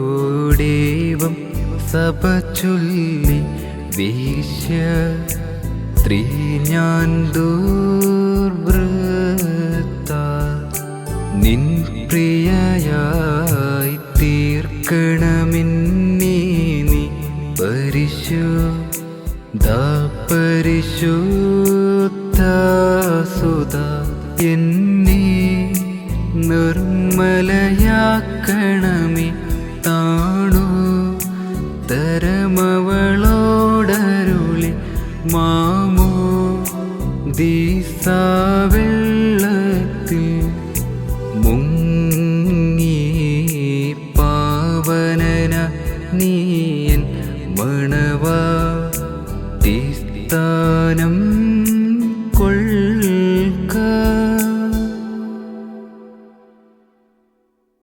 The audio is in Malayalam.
മശിഹായോടേവം സഭ ചൊല്ലി വേശ്യ സ്ത്രീ ഞാൻ ദുർവൃത്ത നിൻ പ്രിയയായി തീർക്കണമെന്നേ നീ പരിശുദ്ധ സുത എന്നെ നിർമ്മലയാക്കണമേ താണു തരമവളോടരുളി മാമോ ദീസാവെ